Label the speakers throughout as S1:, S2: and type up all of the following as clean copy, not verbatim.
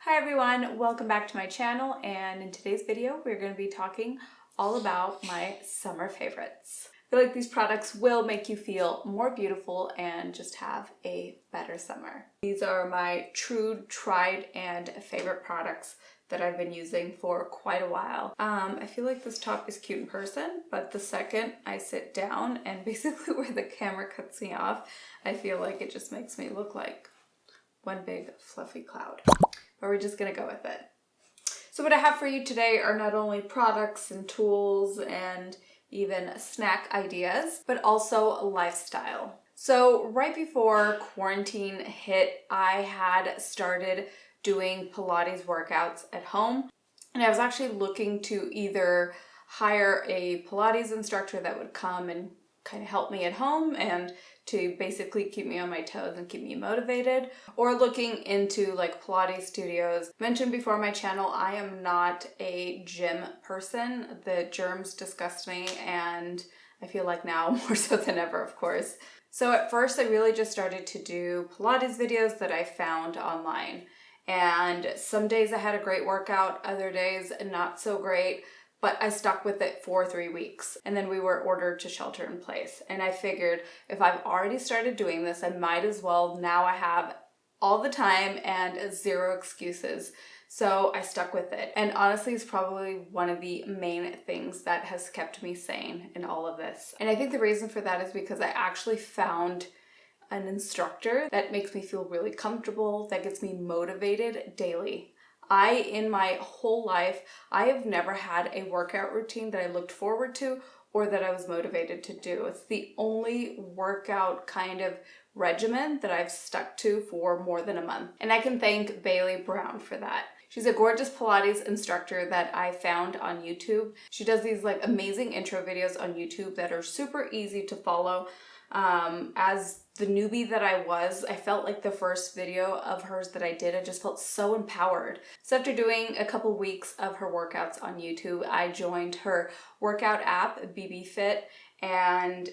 S1: Hi everyone, welcome back to my channel, and in today's video we're going to be talking all about my summer favorites. I feel like these products will make you feel more beautiful and just have a better summer. These are my true tried and favorite products that I've been using for quite a while. I feel like this top is cute in person, but the second I sit down and basically where the camera cuts me off, I feel like it just makes me look like one big fluffy cloud. But we're just gonna go with it. So what I have for you today are not only products and tools and even snack ideas, but also lifestyle. So right before quarantine hit, I had started doing Pilates workouts at home. And I was actually looking to either hire a Pilates instructor that would come and kind of help me at home and to basically keep me on my toes and keep me motivated, or looking into like Pilates studios. Mentioned before on my channel, I am not a gym person. The germs disgust me, and I feel like now more so than ever, of course. So at first I really just started to do Pilates videos that I found online. And some days I had a great workout, other days not so great. But I stuck with it for 3 weeks, and then we were ordered to shelter in place. And I figured if I've already started doing this, I might as well. Now I have all the time and zero excuses. So I stuck with it. And honestly, it's probably one of the main things that has kept me sane in all of this. And I think the reason for that is because I actually found an instructor that makes me feel really comfortable, that gets me motivated daily. In my whole life, I have never had a workout routine that I looked forward to or that I was motivated to do. It's the only workout kind of regimen that I've stuck to for more than a month. And I can thank Bailey Brown for that. She's a gorgeous Pilates instructor that I found on YouTube. She does these like amazing intro videos on YouTube that are super easy to follow. As the newbie that I was, I felt like the first video of hers that I did, I just felt so empowered. So after doing a couple weeks of her workouts on YouTube, I joined her workout app, BB Fit, and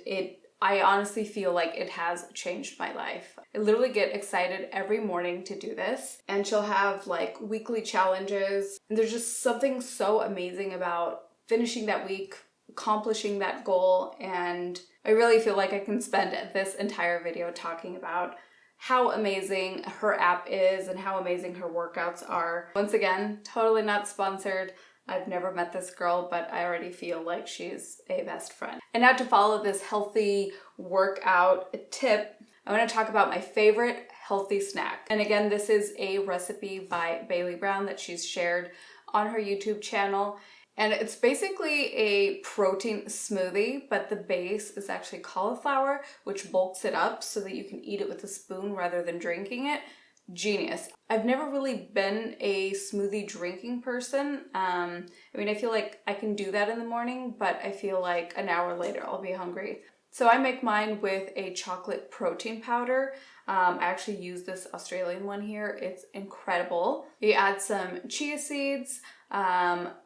S1: I honestly feel like it has changed my life. I literally get excited every morning to do this, and she'll have like weekly challenges. And there's just something so amazing about finishing that week, accomplishing that goal, and I really feel like I can spend this entire video talking about how amazing her app is and how amazing her workouts are. Once again, totally not sponsored. I've never met this girl, but I already feel like she's a best friend. And now to follow this healthy workout tip, I want to talk about my favorite healthy snack. And again, this is a recipe by Bailey Brown that she's shared on her YouTube channel. And it's basically a protein smoothie, but the base is actually cauliflower, which bulks it up so that you can eat it with a spoon rather than drinking it. Genius. I've never really been a smoothie drinking person. I feel like I can do that in the morning, but I feel like an hour later I'll be hungry. So I make mine with a chocolate protein powder. I actually use this Australian one here. It's incredible. You add some chia seeds,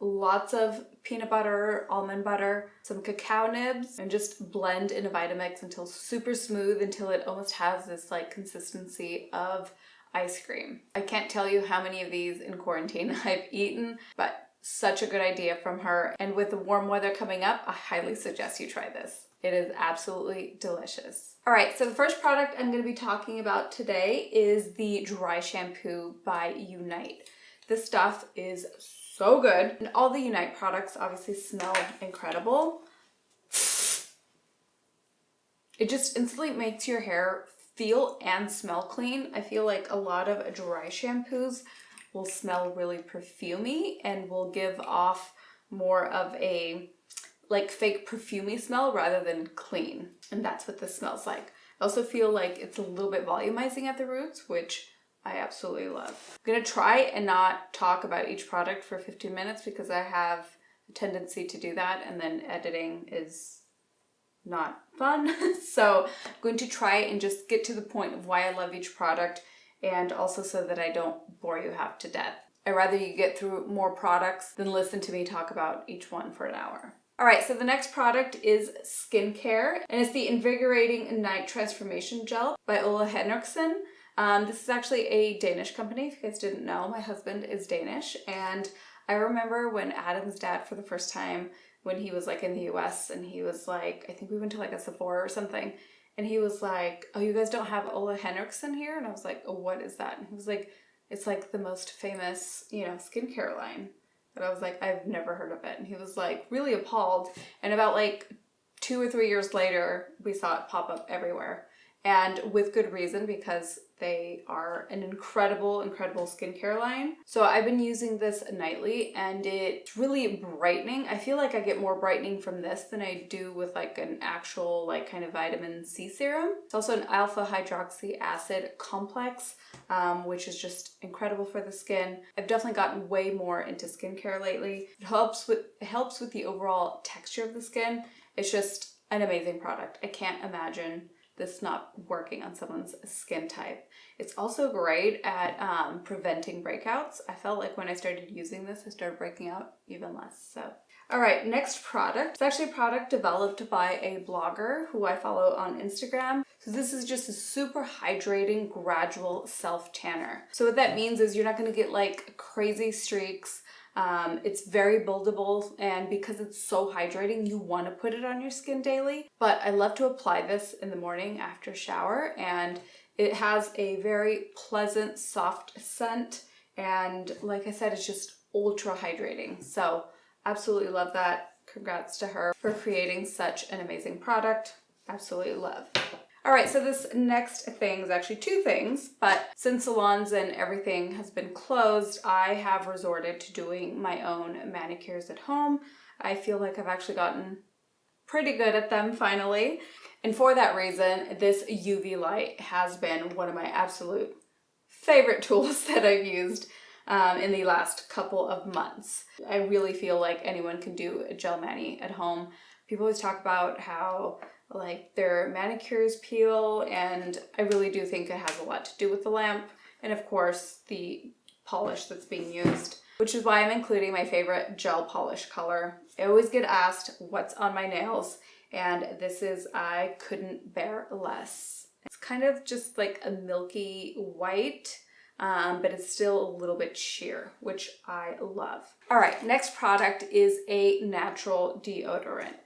S1: lots of peanut butter, almond butter, some cacao nibs, and just blend in a Vitamix until super smooth, until it almost has this like consistency of ice cream. I can't tell you how many of these in quarantine I've eaten, but such a good idea from her. And with the warm weather coming up, I highly suggest you try this. It is absolutely delicious. All right, so the first product I'm going to be talking about today is the dry shampoo by Unite. This stuff is so good. And all the Unite products obviously smell incredible. It just instantly makes your hair feel and smell clean. I feel like a lot of dry shampoos will smell really perfumey and will give off more of a like fake perfumey smell rather than clean. And that's what this smells like. I also feel like it's a little bit volumizing at the roots, which I absolutely love. I'm gonna try and not talk about each product for 15 minutes because I have a tendency to do that, and then editing is not fun. So I'm going to try and just get to the point of why I love each product, and also so that I don't bore you half to death. I'd rather you get through more products than listen to me talk about each one for an hour. All right, so the next product is skincare, and it's the Invigorating Night Transformation Gel by Ole Henriksen. This is actually a Danish company. If you guys didn't know, my husband is Danish, and I remember when Adam's dad, for the first time, when he was like in the US, and he was like, I think we went to like a Sephora or something, and he was like, oh, you guys don't have Ole Henriksen here? And I was like, oh, what is that? And he was like, it's like the most famous, you know, skincare line. And I was like, I've never heard of it. And he was like really appalled. And about like 2 or 3 years later, we saw it pop up everywhere. And with good reason, because they are an incredible, incredible skincare line. So I've been using this nightly, and it's really brightening. I feel like I get more brightening from this than I do with like an actual like kind of vitamin C serum. It's also an alpha hydroxy acid complex, which is just incredible for the skin. I've definitely gotten way more into skincare lately. It helps with the overall texture of the skin. It's just an amazing product. I can't imagine this not working on someone's skin type. It's also great at preventing breakouts. I felt like when I started using this, I started breaking out even less. So, all right, next product. It's actually a product developed by a blogger who I follow on Instagram. So this is just a super hydrating gradual self tanner. So what that means is you're not gonna get like crazy streaks. It's very buildable, and because it's so hydrating, you want to put it on your skin daily. But I love to apply this in the morning after shower, and it has a very pleasant, soft scent. And like I said, it's just ultra hydrating. So absolutely love that. Congrats to her for creating such an amazing product. Absolutely love. All right, so this next thing is actually 2 things, but since salons and everything has been closed, I have resorted to doing my own manicures at home. I feel like I've actually gotten pretty good at them finally. And for that reason, this UV light has been one of my absolute favorite tools that I've used in the last couple of months. I really feel like anyone can do a gel mani at home. People always talk about how like their manicures peel, and I really do think it has a lot to do with the lamp and of course the polish that's being used, which is why I'm including my favorite gel polish color. I always get asked what's on my nails, and this is I couldn't bear less. It's kind of just like a milky white, but it's still a little bit sheer, which I love. All right, next product is a natural deodorant.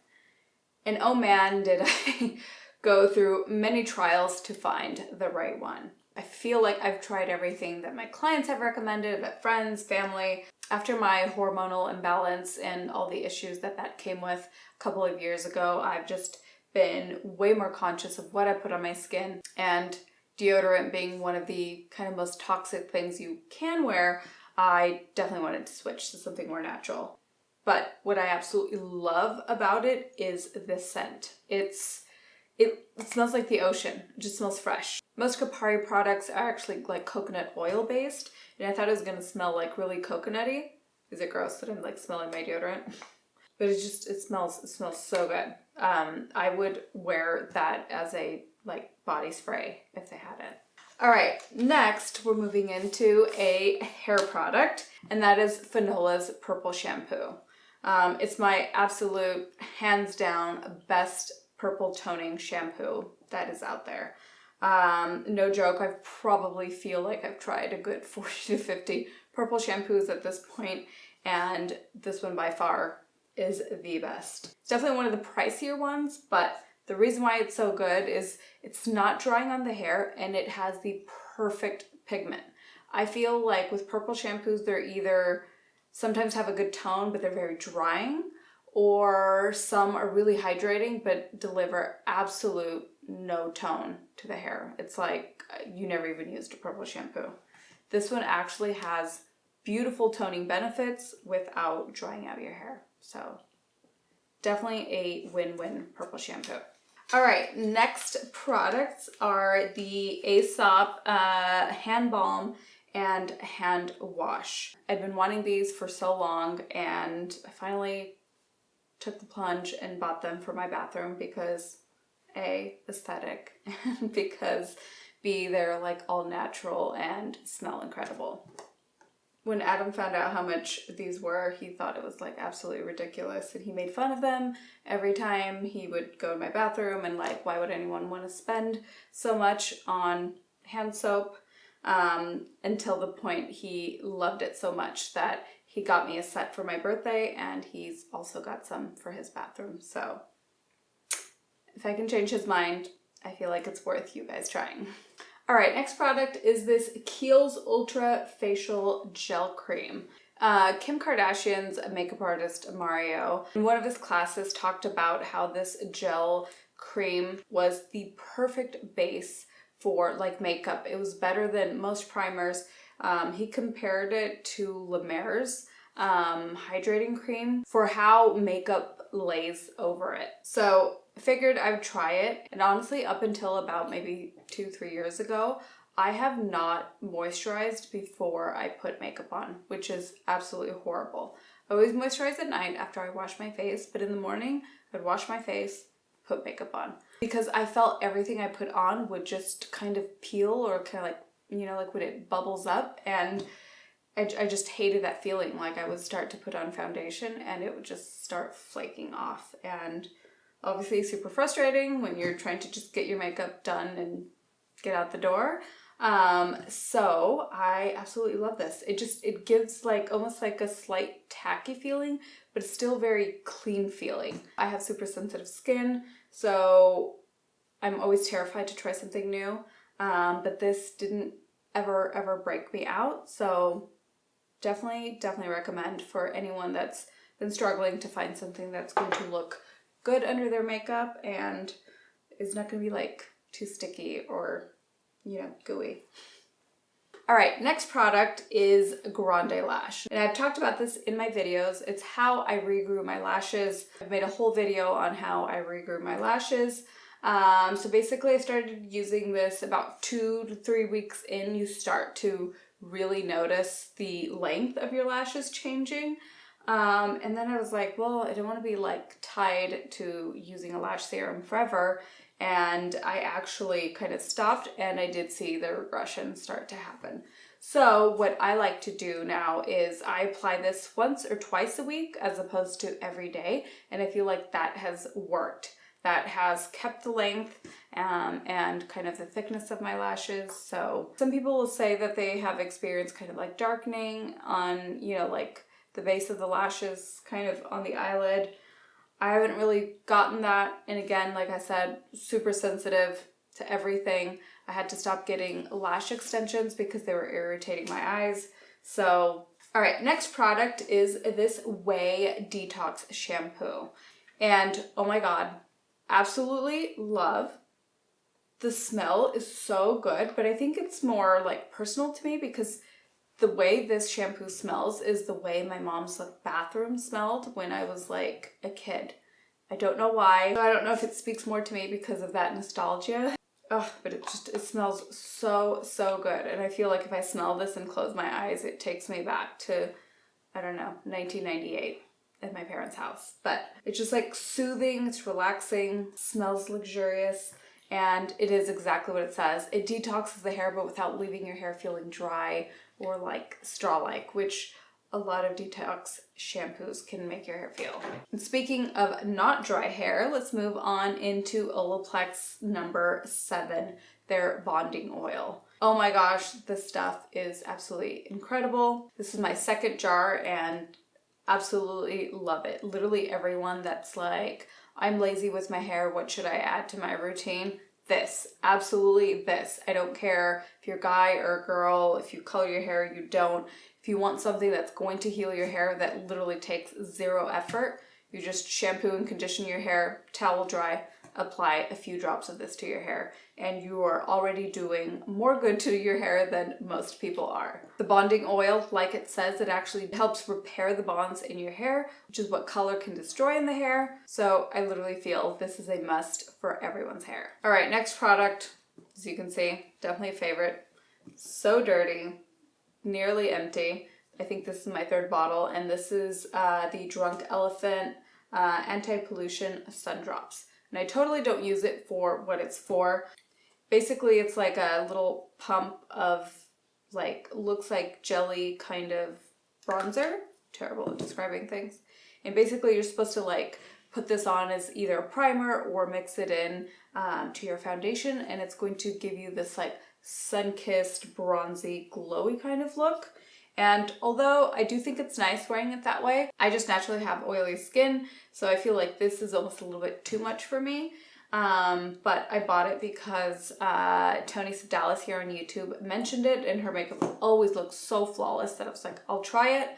S1: And oh man, did I go through many trials to find the right one. I feel like I've tried everything that my clients have recommended, that friends, family. After my hormonal imbalance and all the issues that came with a couple of years ago, I've just been way more conscious of what I put on my skin, and deodorant being one of the kind of most toxic things you can wear, I definitely wanted to switch to something more natural. But what I absolutely love about it is this scent. It smells like the ocean. It just smells fresh. Most Kapari products are actually like coconut oil based, and I thought it was gonna smell like really coconutty. Is it gross that I'm like smelling my deodorant? But it smells so good. I would wear that as a like body spray if they had it. All right, next we're moving into a hair product, and that is Fenola's Purple Shampoo. It's my absolute, hands down, best purple toning shampoo that is out there. No joke, I probably feel like I've tried a good 40 to 50 purple shampoos at this point, and this one by far is the best. It's definitely one of the pricier ones, but the reason why it's so good is it's not drying on the hair, and it has the perfect pigment. I feel like with purple shampoos, they're either sometimes have a good tone, but they're very drying, or some are really hydrating, but deliver absolute no tone to the hair. It's like you never even used a purple shampoo. This one actually has beautiful toning benefits without drying out your hair. So definitely a win-win purple shampoo. All right, next products are the Esop hand balm and hand wash. I've been wanting these for so long, and I finally took the plunge and bought them for my bathroom because A, aesthetic, and because B, they're like all natural and smell incredible. When Adam found out how much these were, he thought it was like absolutely ridiculous, and he made fun of them every time he would go to my bathroom, and like, why would anyone want to spend so much on hand soap? until the point he loved it so much that he got me a set for my birthday, and he's also got some for his bathroom. So if I can change his mind, I feel like it's worth you guys trying. All right, next product is this Kiehl's Ultra Facial Gel Cream. Kim Kardashian's makeup artist, Mario, in one of his classes talked about how this gel cream was the perfect base for like makeup. It was better than most primers. He compared it to La Mer's hydrating cream for how makeup lays over it. So I figured I would try it. And honestly, up until about maybe 2-3 years ago, I have not moisturized before I put makeup on, which is absolutely horrible. I always moisturize at night after I wash my face, but in the morning, I'd wash my face, put makeup on. Because I felt everything I put on would just kind of peel, or kind of like, you know, like when it bubbles up, and I just hated that feeling. Like I would start to put on foundation and it would just start flaking off. And obviously super frustrating when you're trying to just get your makeup done and get out the door. So I absolutely love this. It gives like almost like a slight tacky feeling, but it's still very clean feeling. I have super sensitive skin, so I'm always terrified to try something new. But this didn't ever break me out. So definitely recommend for anyone that's been struggling to find something that's going to look good under their makeup and is not going to be like too sticky or, you know, gooey. All right, next product is Grande Lash. And I've talked about this in my videos. It's how I regrew my lashes. I've made a whole video on how I regrew my lashes. So basically I started using this about 2 to 3 weeks in. You start to really notice the length of your lashes changing. And then I was like, well, I don't want to be like tied to using a lash serum forever. And I actually kind of stopped, and I did see the regression start to happen. So what I like to do now is I apply this once or twice a week as opposed to every day. And I feel like that has worked. That has kept the length and kind of the thickness of my lashes. So some people will say that they have experienced kind of like darkening on, you know, like the base of the lashes, kind of on the eyelid. I haven't really gotten that. And again, like I said, super sensitive to everything. I had to stop getting lash extensions because they were irritating my eyes. So, all right, next product is this Way Detox Shampoo. And oh my God, absolutely love. The smell is so good, but I think it's more like personal to me because the way this shampoo smells is the way my mom's like bathroom smelled when I was like a kid. I don't know why. I don't know if it speaks more to me because of that nostalgia. Oh, but it smells so good. And I feel like if I smell this and close my eyes, it takes me back to, I don't know, 1998 at my parents' house. But it's just like soothing, it's relaxing, smells luxurious. And it is exactly what it says. It detoxes the hair, but without leaving your hair feeling dry or like straw-like, which a lot of detox shampoos can make your hair feel. And speaking of not dry hair, let's move on into Olaplex number 7, their bonding oil. Oh my gosh, this stuff is absolutely incredible. This is my second jar and absolutely love it. Literally everyone that's like, I'm lazy with my hair, what should I add to my routine? This, absolutely this. I don't care if you're a guy or a girl, if you color your hair, you don't. If you want something that's going to heal your hair that literally takes 0 effort, you just shampoo and condition your hair, towel dry, apply a few drops of this to your hair, and you are already doing more good to your hair than most people are. The bonding oil, like it says, it actually helps repair the bonds in your hair, which is what color can destroy in the hair. So I literally feel this is a must for everyone's hair. All right, next product, as you can see, definitely a favorite. So dirty, nearly empty. I think this is my 3rd bottle, and this is the Drunk Elephant Anti-Pollution Sun Drops. And I totally don't use it for what it's for. Basically, it's like a little pump of like, looks like jelly kind of bronzer. Terrible at describing things. And basically you're supposed to like put this on as either a primer or mix it in to your foundation, and it's going to give you this like sun-kissed, bronzy, glowy kind of look. And although I do think it's nice wearing it that way, I just naturally have oily skin, so I feel like this is almost a little bit too much for me. But I bought it because Tony Sedalis here on YouTube mentioned it, and her makeup always looks so flawless that I was like, I'll try it.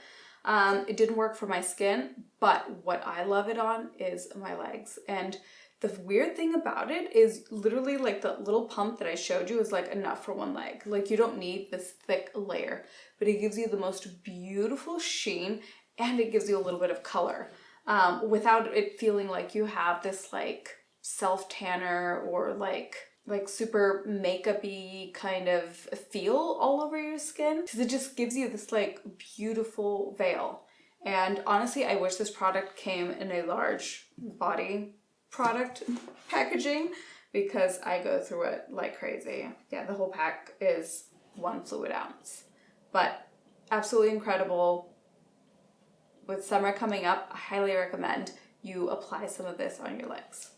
S1: It didn't work for my skin, but what I love it on is my legs. And the weird thing about it is literally like the little pump that I showed you is like enough for one leg. Like you don't need this thick layer, but it gives you the most beautiful sheen and it gives you a little bit of color without it feeling like you have this like self-tanner or like super makeup-y kind of feel all over your skin, because it just gives you this like beautiful veil. And honestly, I wish this product came in a large body product packaging because I go through it like crazy. Yeah, the whole pack is 1 fluid ounce, but absolutely incredible. With summer coming up, I highly recommend you apply some of this on your legs.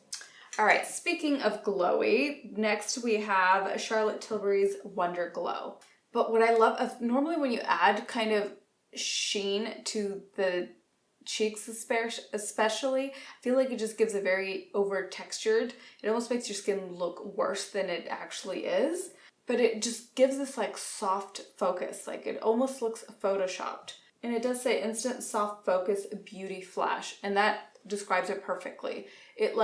S1: All right, speaking of glowy, next we have Charlotte Tilbury's Wonder Glow. But what I love of normally when you add kind of sheen to the cheeks especially, I feel like it just gives a very over textured, it almost makes your skin look worse than it actually is, but it just gives this like soft focus, like it almost looks photoshopped. And it does say instant soft focus beauty flash, and that describes it perfectly. It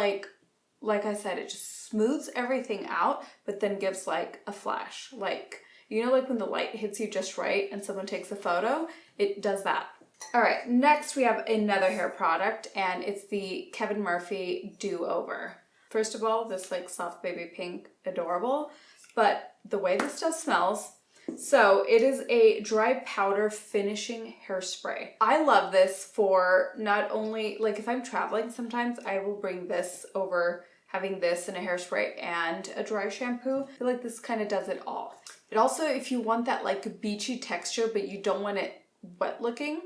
S1: like I said, it just smooths everything out, but then gives like a flash, like, you know, like when the light hits you just right and someone takes a photo, it does that. All right, next we have another hair product, and it's the Kevin Murphy Do Over. First of all, this like soft baby pink, adorable, but the way this stuff smells, so it is a dry powder finishing hairspray. I love this for not only, like if I'm traveling sometimes, I will bring this over having this in a hairspray and a dry shampoo. I feel like this kind of does it all. It also, if you want that like beachy texture, but you don't want it wet looking,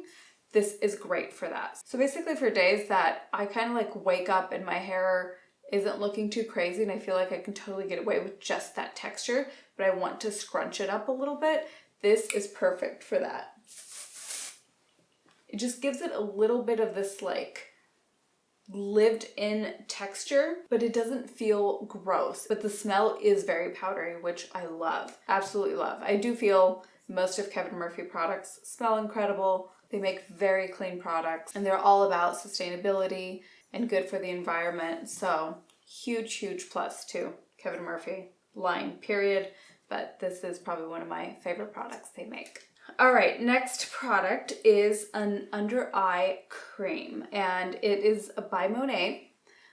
S1: this is great for that. So basically for days that I kind of like wake up and my hair isn't looking too crazy and I feel like I can totally get away with just that texture, but I want to scrunch it up a little bit, this is perfect for that. It just gives it a little bit of this like lived in texture, but it doesn't feel gross. But the smell is very powdery, which I love, absolutely love. I do feel most of Kevin Murphy products smell incredible. They make very clean products and they're all about sustainability and good for the environment. So huge, huge plus to Kevin Murphy line, period. But this is probably one of my favorite products they make. All right, next product is an under eye cream, and it is by Monat.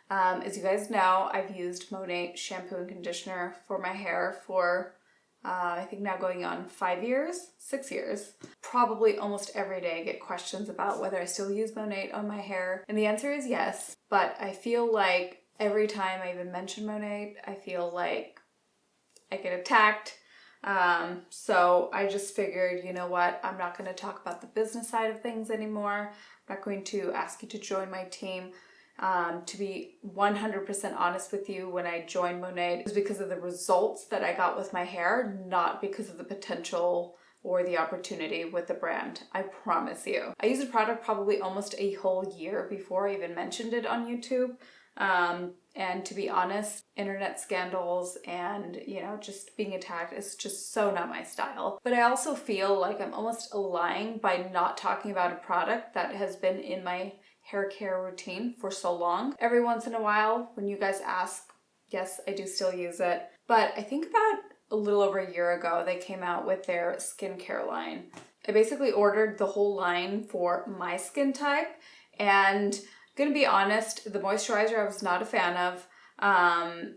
S1: As you guys know, I've used Monat shampoo and conditioner for my hair for I think now going on 5 years, 6 years. Probably almost every day I get questions about whether I still use Monat on my hair, and the answer is yes. But I feel like every time I even mention Monat, I feel like I get attacked. So I just figured, you know what, I'm not going to talk about the business side of things anymore. I'm not going to ask you to join my team. To be 100% honest with you, when I joined Monat, it was because of the results that I got with my hair, not because of the potential or the opportunity with the brand. I promise you. I used the product probably almost a whole year before I even mentioned it on YouTube. And to be honest, internet scandals and, you know, just being attacked is just so not my style. But I also feel like I'm almost lying by not talking about a product that has been in my hair care routine for so long. Every once in a while, when you guys ask, yes, I do still use it. But I think about a little over a year ago, they came out with their skincare line. I basically ordered the whole line for my skin type, and gonna be honest, the moisturizer I was not a fan of.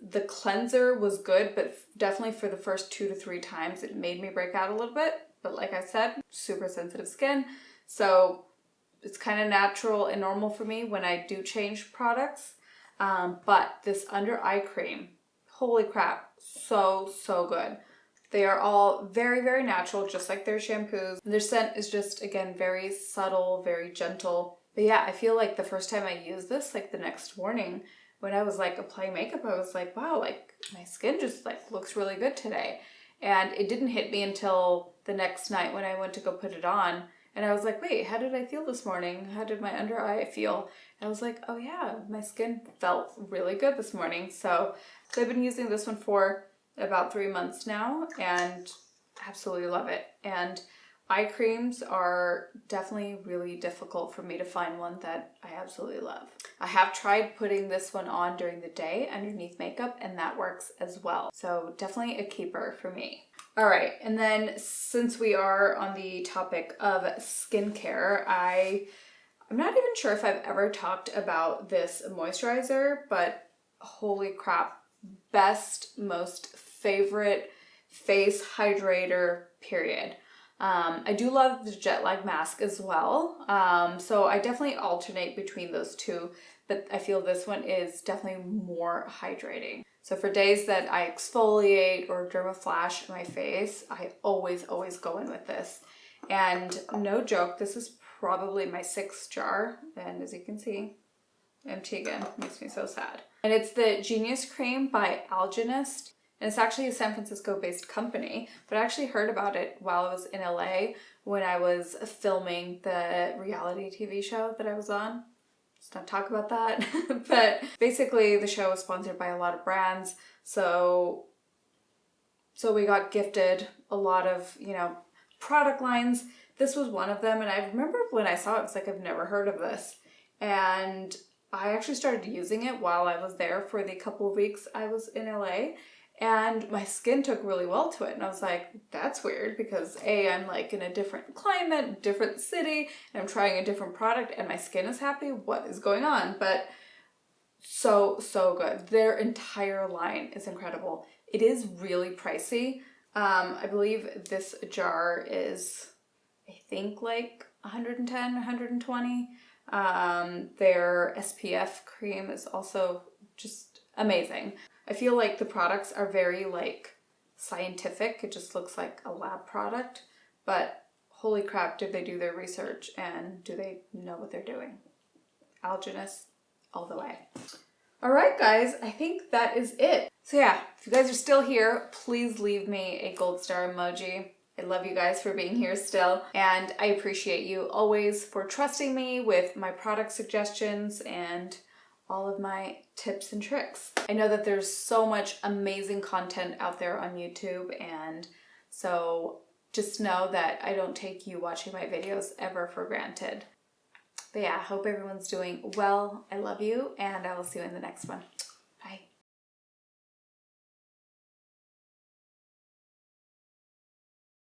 S1: The cleanser was good, but definitely for the first 2 to 3 times it made me break out a little bit. But like I said, super sensitive skin, so it's kind of natural and normal for me when I do change products. But this under eye cream, holy crap, so good. They are all very, very natural, just like their shampoos. Their scent is just, again, very subtle, very gentle. But yeah, I feel like the first time I used this, like the next morning, when I was like applying makeup, I was like, wow, like my skin just like looks really good today. And it didn't hit me until the next night when I went to go put it on. And I was like, wait, how did I feel this morning? How did my under eye feel? And I was like, oh yeah, my skin felt really good this morning. So I've been using this one for about 3 months now and absolutely love it. And eye creams are definitely really difficult for me to find one that I absolutely love. I have tried putting this one on during the day underneath makeup, and that works as well. So definitely a keeper for me. All right, and then since we are on the topic of skincare, I'm not even sure if I've ever talked about this moisturizer, but holy crap, best, most favorite face hydrator, period. I do love the jet lag mask as well. So I definitely alternate between those two, but I feel this one is definitely more hydrating. So for days that I exfoliate or dermaflash my face, I always go in with this. And no joke, this is probably my 6th jar. And as you can see, empty again, makes me so sad. And it's the Genius Cream by Algenist. And it's actually a San Francisco based company, but I actually heard about it while I was in LA when I was filming the reality TV show that I was on. Let's not talk about that. But basically the show was sponsored by a lot of brands. So we got gifted a lot of, product lines. This was one of them. And I remember when I saw it, it's like, I've never heard of this. And I actually started using it while I was there for the couple of weeks I was in LA. And my skin took really well to it. And I was like, that's weird because I'm like in a different climate, different city, and I'm trying a different product and my skin is happy. What is going on? But so good. Their entire line is incredible. It is really pricey. I believe this jar is, I think like 110, 120. Their SPF cream is also just amazing. I feel like the products are very like scientific. It just looks like a lab product, but holy crap, did they do their research and do they know what they're doing? Algenist all the way. All right, guys, I think that is it. So yeah, if you guys are still here, please leave me a gold star emoji. I love you guys for being here still, and I appreciate you always for trusting me with my product suggestions and all of my tips and tricks. I know that there's so much amazing content out there on YouTube, and so just know that I don't take you watching my videos ever for granted. But yeah, I hope everyone's doing well. I love you, and I will see you in the next one.